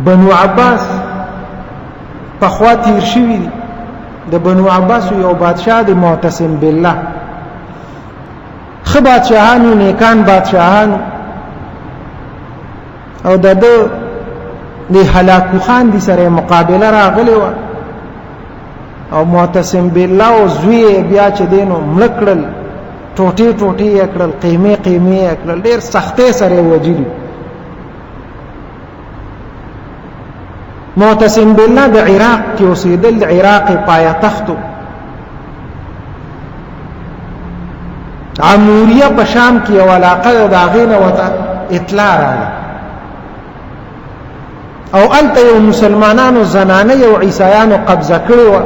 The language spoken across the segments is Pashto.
بنو عباس په خوا تیر شوي دي. د بنو عباس یو بادشاہ د معتصم بالله، خ بادشاہانو، نیکان بادشاہانو، او د هلاکو خان دي سره مقابله راغلی و، او معتصم بالله او زوی بیا چې دینو ملکړل، ټوټي ټوټي کړل، قیمه قیمه کړل، ډیر سختې سره وجلی. معتصم بالله د عراق کې اوسېدل، عراق پایتخت عموریه په شام کې یو علاقه د هغې نه وته اطلاع راغله، او هلته یو مسلمانانو زنانه یو عیسایانو قبضه کړې وه،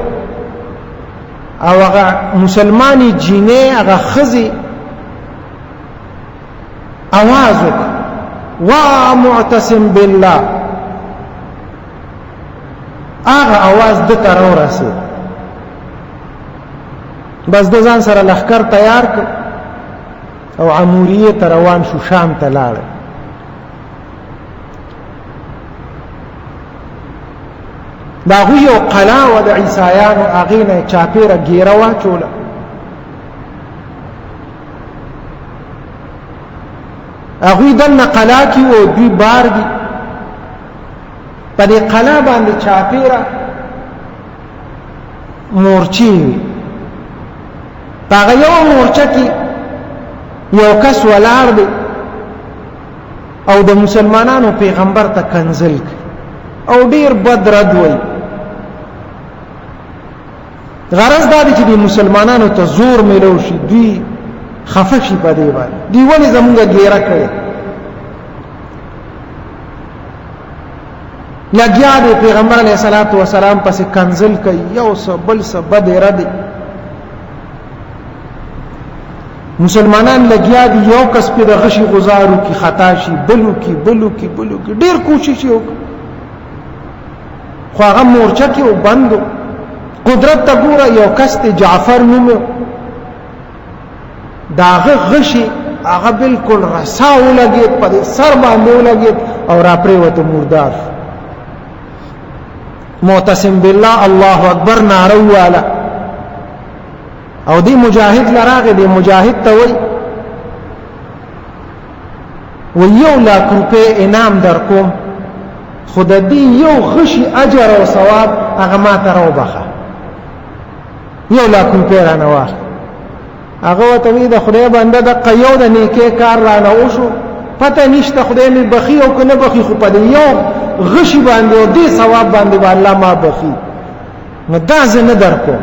او هغه مسلمانې جینې هغه ښځې اواز وکړ، وا معتصم بالله. هغه اواز د ته راورسېد، بس د ځان سره لښکر تیار کړ او عموریې ته روان شو، شام ته لاړ. د هغوی یو قلا وه د عیسایانو، هغې نه یې چاپېره ګیره واچوله. هغوی دننه قلا کې و، دوی بار دي. په دې قلا باندې چاپېره مورچې وي، په هغه یو مورچه کې یو کس ولاړ دی او د مسلمانانو پیغمبر ته کنځل کوي او ډیر بد رد وایي. غرض دا دی چې د مسلمانانو ته زور میلو شي، دوی خفه شي په دې باندې، دوی ولې زمونږه ګیره کوي. لګیا دی پیغمبر علیه الصلاۃ والسلام پسې کنځل کوي، یو څه بل څه بد رد. مسلمانان لګیا دي، یو کس په د غشي غزارو کې خطا شي، بلو کې ډیر کوشش وکړي، خو هغه مورچه کې و بندو. قدرت ته ګوره، یو کس ته جعفر نوم، دا هغه غشي هغه بالکل رسا ولګېد، په دې سر باندې ولګېد او را پرېوته مردار. معتصم بالله الله اکبر ناره وواله، او دی مجاهد لراغه، دی مجاهد ته وای و 1,00,000 روپے انعام در کوم، خود دې یو غشي اجر او ثواب هغه ما ته راوبخه، 1,00,000 روپے رانه واخ. هغه ته وی د خدای بنده د قیو د نیکه کار رانه وشو، پته نشته خدای می بخي او کنه بخي، خو په دې یو غشي باندې او دې ثواب باندې الله ما بخي، نو دا زه نه درکو،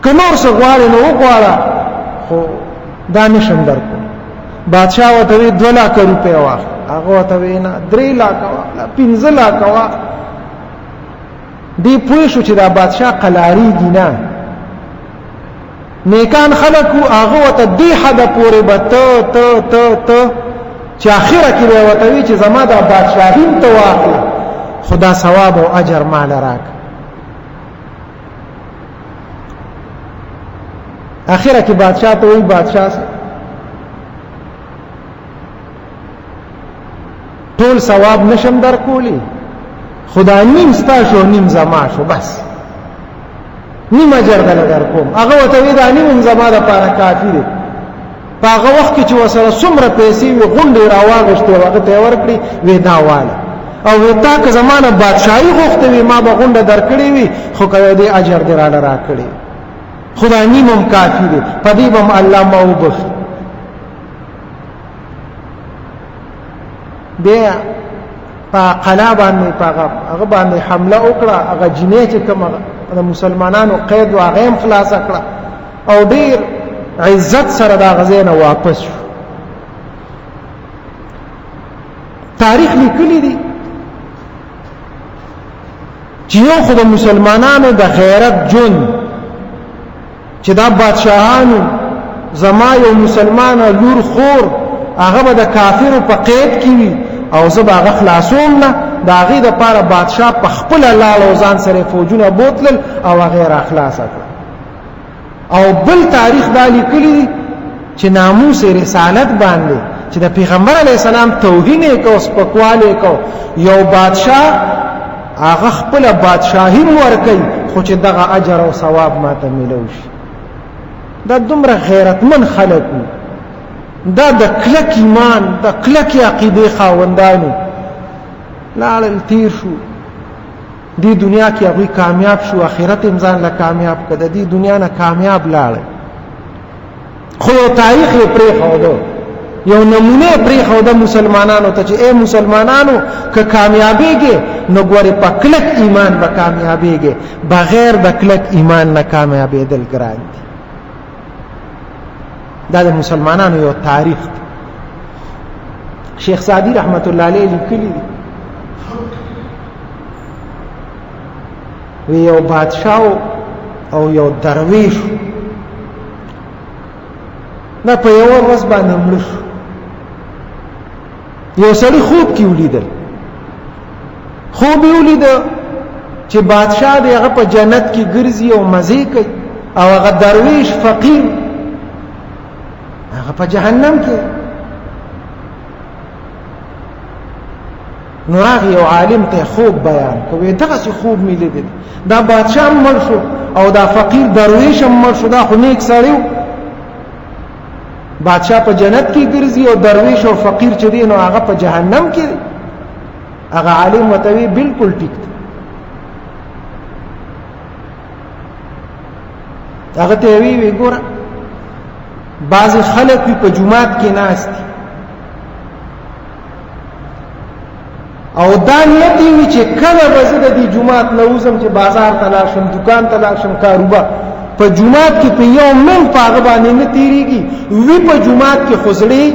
که نور څه غواړې نو وغواړه، خو دا نشم درکو. بادشاہ ورته وی 2,00,000 روپے واخ، هغه ورته وی نه 3,00,000 واخ، 15,00,000 واخ. دی پوه شو چې دا بادشاہ قلاری دی نه، نیکان خلقو هغه ورته دې حد پورې به ته چې اخره کې به ورته وی چې زما دا بادشاهین ته واخله، خدا ثواب او اجر مال راک. اخره کې بادشاہ ته وی بادشاہ ټول ثواب نشم در کولی، خدا نیم ستا شو نیم زما شو، بس نیم اجر در کوم. هغه ورته وی دا نیم زما د پاره کافی دی. په هغه وخت کې چې وسره څومره پیسې وي غونډې راواغشتې، هغه ته ورکړي وی دا واله، او تا که زمانه بادشاہي غوښته وي ما به غونډه درکړې وي، خو که دې اجر دې راله راکړي، خدا نیمم کافی دی، په دې به الله ما وبخي. بیا په قلا باندې هغه باندې حمله وکړه، هغه جنې چې کوم د مسلمانانو قید او هغه هم خلاص کړه، او ډیر عزت سره دا غزې نه واپس شو. تاریخ لیکلی دی چې یو خو د مسلمانانو د غیرت جون چې دا بادشاہانو زما یو مسلمان لور خور هغه به د کافرو په قید کې وي او زه به هغه خلاصوم نه، د هغې دپاره بادشاه په خپله لاړ او ځان سره فوجونه بوتلل او هغې را خلاصه کړه. او بل تاریخ دا لیکلی دی چې ناموس رسالت باندې چې د پیغمبر علی السلام توهین کو سپکواله کو یو بادشاہ هغه خپل بادشاہي ورکي خو چې دغه اجر او ثواب ماته ملوي دا دومره غیرتمن خلک دا د کلک ایمان د کلک عقیده خاوندانو لاړل تیر شو دی دنیا کې هغه کامیاب شو آخرت امزان لا کامیاب کړه دی دنیا نه کامیاب لاړ خو تاریخ پرې خو یو نمونه پرې خو د مسلمانانو ته چې اے مسلمانانو که کامیابیږي نو ګوري په کلک ایمان به کامیابیږي بغیر د کلک ایمان نه کامیابېدل ګران دي دا د مسلمانانو یو تاریخ دی شیخ سعدی رحمت الله علیه لیکلی وی یو بادشاہ او یو درویش نه په یو ورځ باندې مړ یو سړی خوب کې ولیدل خوب یې ولید چې بادشاہ دی هغه په جنت کې ګرځي او مزه کوي او هغه درویش فقیر هغه په جهنم کې نوراغ یو عالم ته خوب بیان کوي دغه څه خوب میلیدل دا بادشاہ مړ شو او دا فقیر درویش مړ شو دا خو نیک سړیو بادشاہ په جنت کې ګرځي او درویش او فقیر چې دی نو هغه په جهنم کې هغه عالم وتوی بالکل ټیک هغه ته وی ګوره بعض خلک په جمعات کې ناست او دا نیت وی چې کله وزد دی جمعات نوزم چې بازار تلاشم دکان تلاشم کاروبار په جمعات کې په یو من پاغه باندې نه تیریږي وی په جمعات کې خزړې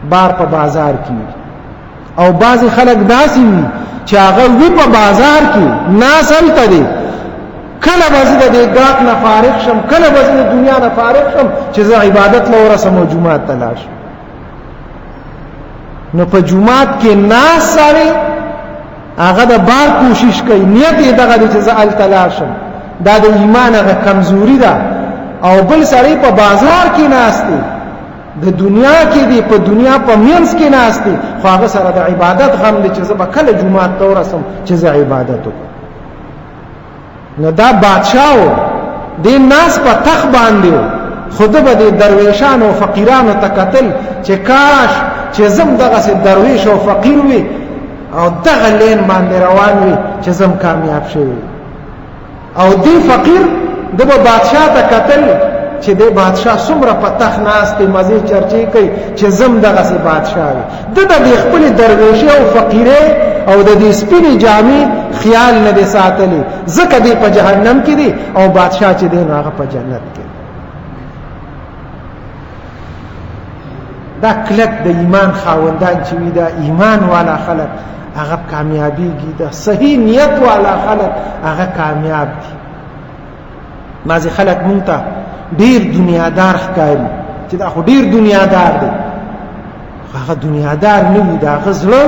بار په بازار کې او بعض خلک داسي وي چې هغه وی په بازار کې ناسل تدي کله وزد دی ګاټ نه فارغ شم کله وزد دنیا نه فارغ شم چې زه عبادت لور سم جمعات تلاشم نو په جمعات کې ناس ساري هغه د بار کوشش کوي نیت یې دغه چې زال تلاشم دا د ایمان هغه کمزوري ده او بل سړی په بازار کې ناس دی د دنیا کې دی په دنیا په مینس کې ناس دی خو هغه سره د عبادت غم دی چې زه به کله جمعات ته ورسم چې زه عبادت وکړم نو دا بادشاہ د ناس په تخ باندې خود به د درویشان او فقیرانو تکتل چې کاش چې زم دغه سي درویش او فقیر وي او دغه لین باندې روان وي چې زم کامیاب شي او دی فقیر دغه بادشاہ ته قتل چې د بادشاہ څومره په تخ ناس ته مزه چرچې کوي چې زم دغه سي بادشاہ وي د خپل درویش او فقیره او د دې سپینې جامې خیال نه دي ساتلي ځکه دی په جهنم کې دي او بادشاہ چې دی هغه په جنت کې دا کلک د ایمان خاوندان چې وي دا ایمان والا خلک هغه کامیابیږي دا صحیح نیت والا خلک هغه کامیاب دي بعضی خلک مونږ ته ډیر دنیادار ښکاري چې دا خو ډیر دنیادار دی هغه دنیادار نه وي دا غزړه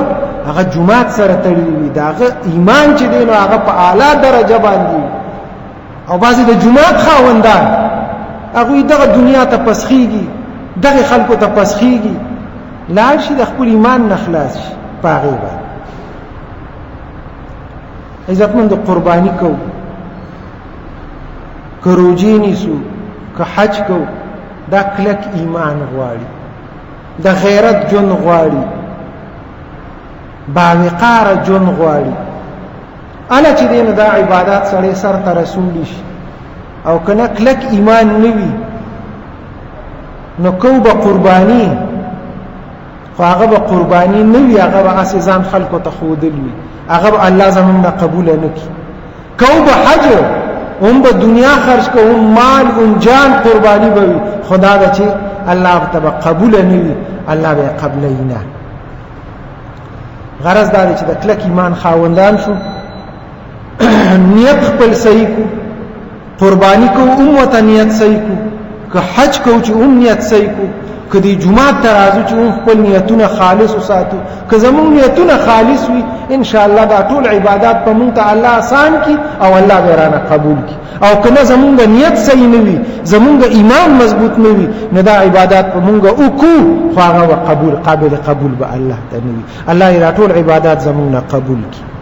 هغه جمعات سره تړلی وي دا ایمان چې دی نو هغه په اعلی درجه باندې او بعضی د جمعات خاوندان هغه دغه دنیا ته پسخيږي دغه خلکو ته پسخيږي لاړ شي د خپل ایمان نه خلاص شي پاغي باندې عزتمند قرباني کو کروجی نیسو که حج کو دا کلک ایمان غواړي د غیرت جون غواړي باوقار جون غواړي انا چې دین دا عبادت سره سر ته رسول شي او کنه کلک ایمان نوي نو کو به قرباني خو هغه به قرباني نوي هغه به اساسان خلکو ته خودل وي هغه به الله زمونږ قبول نه کی کو به حج هم به دنیا خرج کو هم مال هم جان قرباني به خدا به چې الله ته قبول نه وي الله به قبلینا غرض دا چې د کلک ایمان خاوندان شو نیت خپل صحیح کو قربانی کو امت نیت صحیح کو که حج کو چې نیت صحیح کو کدی جمعه ترازو چې خپل نیتونه خالص وساتو که زموږ نیتونه خالص وي ان شاء الله دا ټول عبادت په مونږ ته الله آسان کی او الله بیرانه قبول کی او کنه زموږ نیت صحیح نه وي زموږ ایمان مضبوط نه وي نو دا عبادت په مونږ وکړو خو هغه قبول قابل قبول به الله ته نه وي الله ټول عبادت زموږ قبول کی